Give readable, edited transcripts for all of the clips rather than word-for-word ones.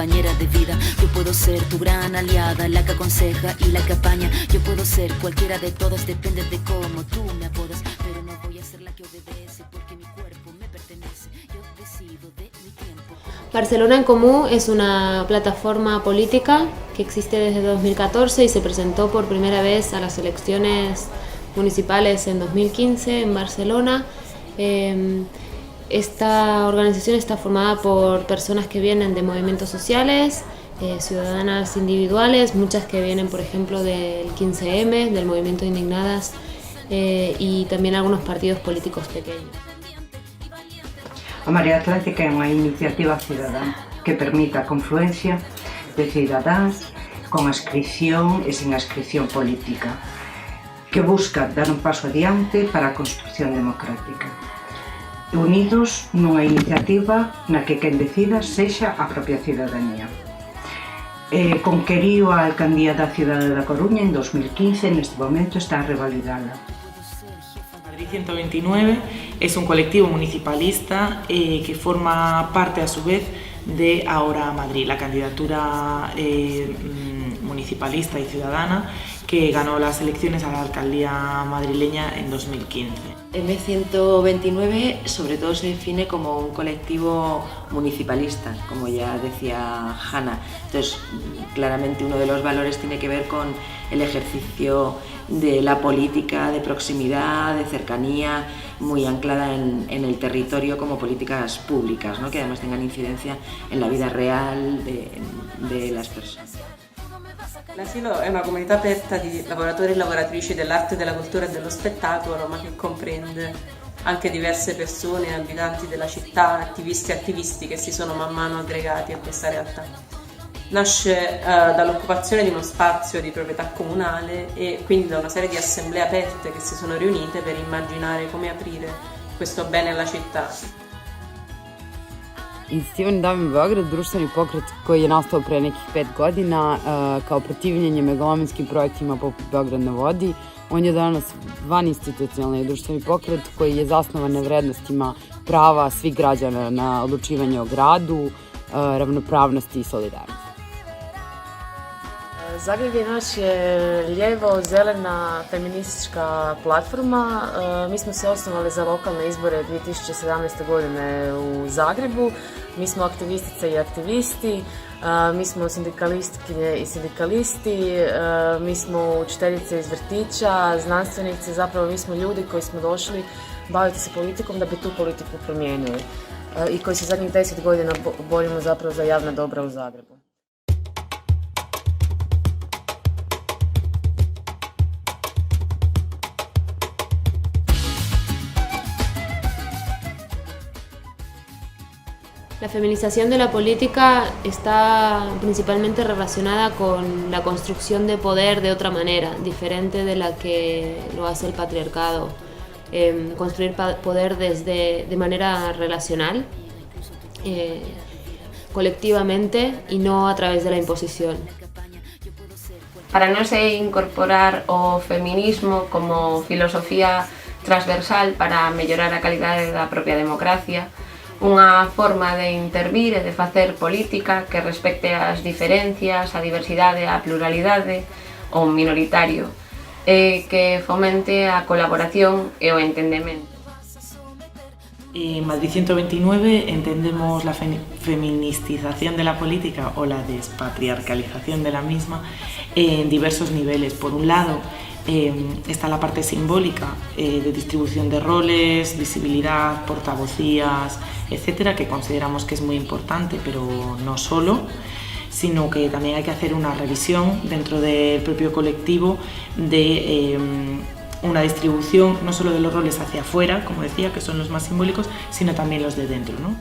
compañera de vida. Yo puedo ser tu gran aliada, la que aconseja y la que apaña. Yo puedo ser cualquiera de todas, depende de cómo tú me apodas. Pero no voy a ser la que obedece, porque mi cuerpo me pertenece. Yo decido de mi tiempo. Barcelona en Comú es una plataforma política que existe desde 2014 y se presentó por primera vez a las elecciones municipales en 2015 en Barcelona. Esta organización está formada por personas que vienen de movimientos sociales, ciudadanas individuales, muchas que vienen, por ejemplo, del 15M, del movimiento Indignadas, y también algunos partidos políticos pequeños. A Marea Atlántica é unha iniciativa cidadá que permite a confluencia de cidadáns con adscripción e sin adscripción política, que busca dar un paso adiante para a construción democrática. Unidos nunha iniciativa na que quen decida sexa a propia cidadanía. Conqueriu a alcaldía da cidade da Coruña en 2015 e neste momento está a revalidala. Madrid 129 es un colectivo municipalista que forma parte a su vez de Ahora Madrid, la candidatura municipalista y ciudadana que ganó las elecciones a la alcaldía madrileña en 2015. M129 sobre todo se define como un colectivo municipalista, como ya decía Hanna. Entonces, claramente uno de los valores tiene que ver con el ejercicio de la política de proximidad, de cercanía, muy anclada en el territorio como políticas públicas, ¿no? Que además tengan incidencia en la vida real de las personas. L'asilo è una comunità aperta di lavoratori e lavoratrici dell'arte, della cultura e dello spettacolo, ma che comprende anche diverse persone, abitanti della città, attivisti e attivisti che si sono man mano aggregati a questa realtà. Nasce dall'occupazione di uno spazio di proprietà comunale e quindi da una serie di assemblee aperte che si sono riunite per immaginare come aprire questo bene alla città. Inicijativni dan u Beograd, društveni pokret koji je nastao pre nekih 5 godina kao protivljenje megalomenskim projektima poput Beograd na vodi. On je danas vaninstitucionalni društveni pokret koji je zasnovan na vrednostima prava svih građana na odlučivanje o gradu, ravnopravnosti i solidarnosti. Zagreb je naš lijevo-zelena feministička platforma. Mi smo se osnovali za lokalne izbore 2017. godine u Zagrebu. Mi smo aktivistice i aktivisti, mi smo sindikalistkinje i sindikalisti, mi smo učiteljice iz vrtića, znanstvenice, zapravo mi smo ljudi koji smo došli baviti se politikom da bi tu politiku promijenili i koji se zadnjih 10 godina borimo zapravo za javna dobra u Zagrebu. La feminización de la política está principalmente relacionada con la construcción de poder de otra manera, diferente de la que lo hace el patriarcado. Construir poder de manera relacional, colectivamente y no a través de la imposición. Para nós é incorporar o feminismo como filosofía transversal para mellorar a calidade da propia democracia, unha forma de intervir e de facer política que respecte as diferencias, a diversidade, a pluralidade, o minoritario, e que fomente a colaboración e o entendemento. En Madrid 129 entendemos la feministización de la política o la despatriarcalización de la misma en diversos niveles. Por un lado, está la parte simbólica de distribución de roles, visibilidad, portavocías, etcétera, que consideramos que es muy importante, pero no solo, sino que también hay que hacer una revisión dentro del propio colectivo de una distribución no solo de los roles hacia afuera, como decía, que son los más simbólicos, sino también los de dentro, ¿no?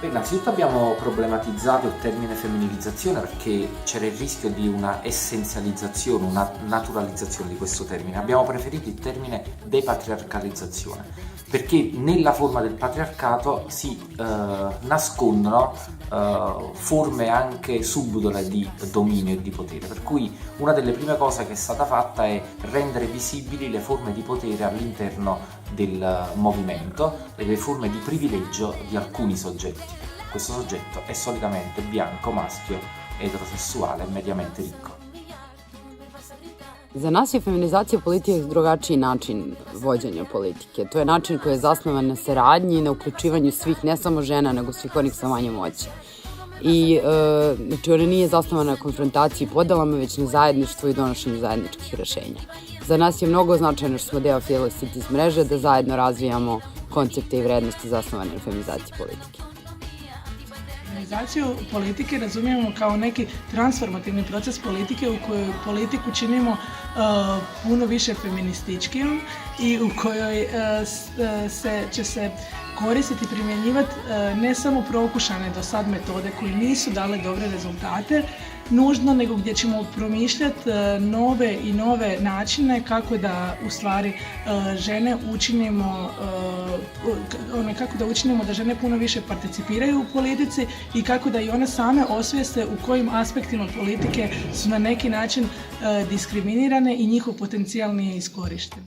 Innanzitutto abbiamo problematizzato il termine femminilizzazione perché c'era il rischio di una essenzializzazione, una naturalizzazione di questo termine. Abbiamo preferito il termine depatriarcalizzazione perché nella forma del patriarcato si nascondono forme anche subdole di dominio e di potere, per cui una delle prime cose che è stata fatta è rendere visibili le forme di potere all'interno del movimento e le forme di privilegio di alcuni soggetti. questo soggetto è solitamente bianco, maschio, eterosessuale, mediamente ricco. Za nas je feminizacija politike drugačiji način vođenja politike. To je način koji je zasnovan na saradnji, na uključivanju svih, ne samo žena, nego svih onih sa manje moći. I znači ona nije zasnovana na konfrontaciji i podelama, već na zajedništvu i donošenju zajedničkih rešenja. Za nas je mnogo značajno što smo deo Fearless Cities mreže da zajedno razvijamo koncepte i vrednosti zasnovane na feminizaciji politike. Feminizaciju politike razumijemo kao neki transformativni proces politike u kojoj politiku činimo puno više feminističkijom i u kojoj će se koristiti i primjenjivati ne samo prokušane do sad metode koje nisu dale dobre rezultate nužno, nego gdje ćemo promišljati nove i nove načine kako da u stvari žene učinimo da žene puno više participiraju u politici i kako da i one same osvijeste u kojim aspektima politike su na neki način diskriminirane i njihov potencijal nije iskorišten.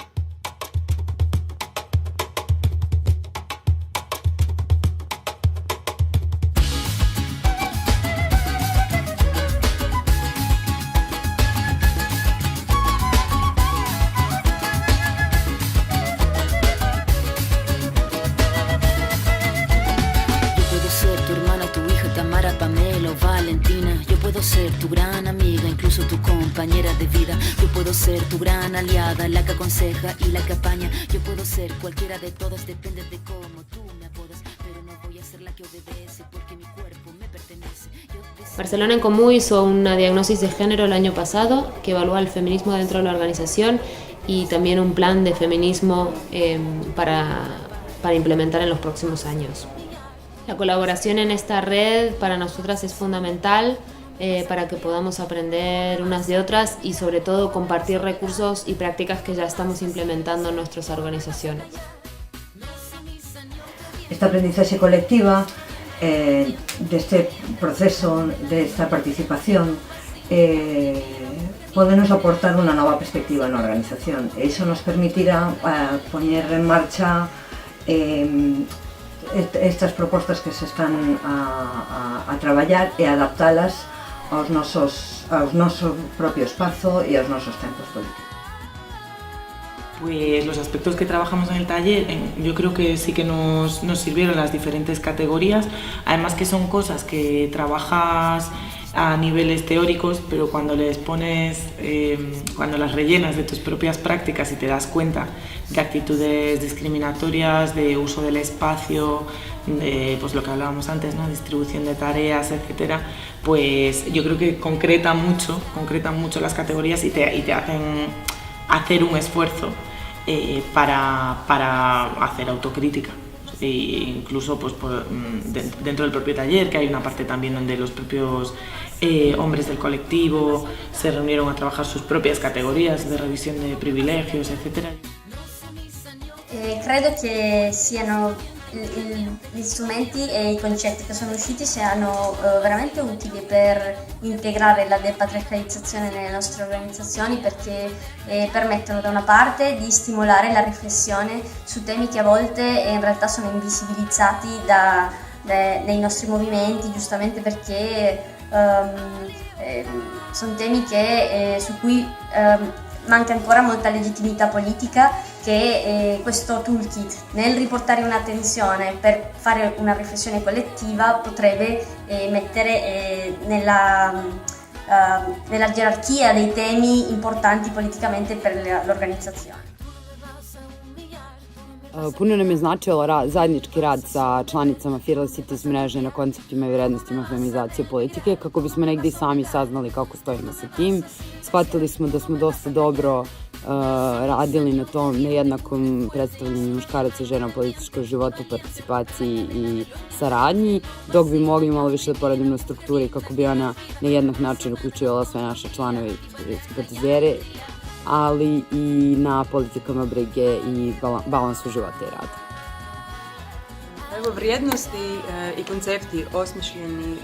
Tu gran amiga, incluso tu compañera de vida. Yo puedo ser tu gran aliada, la que aconseja y la que apaña. Yo puedo ser cualquiera de todas, depende de cómo tú me apodas. Pero no voy a ser la que obedece porque mi cuerpo me pertenece. Barcelona en Comú hizo una diagnosis de género el año pasado que evalúa el feminismo dentro de la organización y también un plan de feminismo para implementar en los próximos años. La colaboración en esta red para nosotras es fundamental para que podamos aprender unas de otras y sobre todo compartir recursos y prácticas que ya estamos implementando en nuestras organizaciones. Esta aprendizaje colectiva, de este proceso, de esta participación, podemos aportar una nueva perspectiva en la organización. Eso nos permitirá poner en marcha estas propostas que se están a traballar e adaptalas aos nosos propio espazo e aos nosos tempos políticos. Pues los aspectos que trabajamos en el taller, yo creo que sí que nos sirvieron las diferentes categorías, además que son cosas que trabajas a niveles teóricos, pero cuando les pones, cuando las rellenas de tus propias prácticas y te das cuenta de actitudes discriminatorias, de uso del espacio, de pues lo que hablábamos antes, ¿no? Distribución de tareas, etcétera, pues yo creo que concretan mucho las categorías y te hacen hacer un esfuerzo para hacer autocrítica. E incluso pues, dentro del propio taller, que hay una parte también donde los propios hombres del colectivo se reunieron a trabajar sus propias categorías de revisión de privilegios, etc. Credo che siano gli strumenti e i concetti che sono usciti siano veramente utili per integrare la depatriarcalizzazione nelle nostre organizzazioni, perché permettono da una parte di stimolare la riflessione su temi che a volte in realtà sono invisibilizzati dai nostri movimenti, giustamente perché sono temi su cui manca ancora molta legittimità politica, che questo toolkit nel riportare un'attenzione per fare una riflessione collettiva potrebbe mettere nella gerarchia dei temi importanti politicamente per l'organizzazione. Puno nam je značilo zajednički rad sa članicama Fearless Cities mreže na konceptima i vrednostima feminizacije politike, kako bismo negdje i sami saznali kako stojimo sa tim. Shvatili smo da smo dosta dobro radili na tom nejednakom predstavljanju muškaraca i žena u političkom životu, participaciji i saradnji, dok bi mogli malo više da poradimo na strukturi kako bi ona na jednak način uključivala sve naše članove i simpatizere, ali i na politikama brige i balansu života i rada. Evo, vrijednosti i koncepti osmišljeni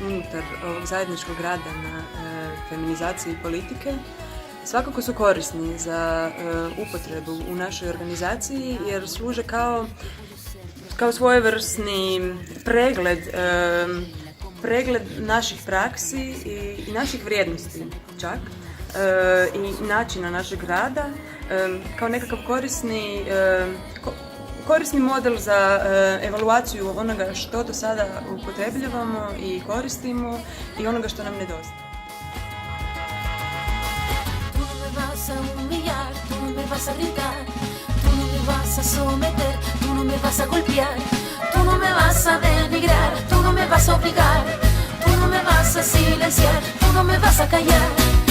unutar ovog zajedničkog rada na feminizaciji politike svakako su korisni za upotrebu u našoj organizaciji, jer služe kao kao svojevrsni pregled naših praksi i naših vrijednosti čak i načina našeg rada kao nekakav korisni model za evaluaciju onoga što do sada upotrebljavamo i koristimo i onoga što nam nedostaje. Tú no me vas a humillar, tú no me vas a gritar, tú no me vas a someter, tú no me vas a golpear, tú no me vas a denigrar, tú no me vas a obligar, tú no me vas a silenciar, tú no me vas a callar.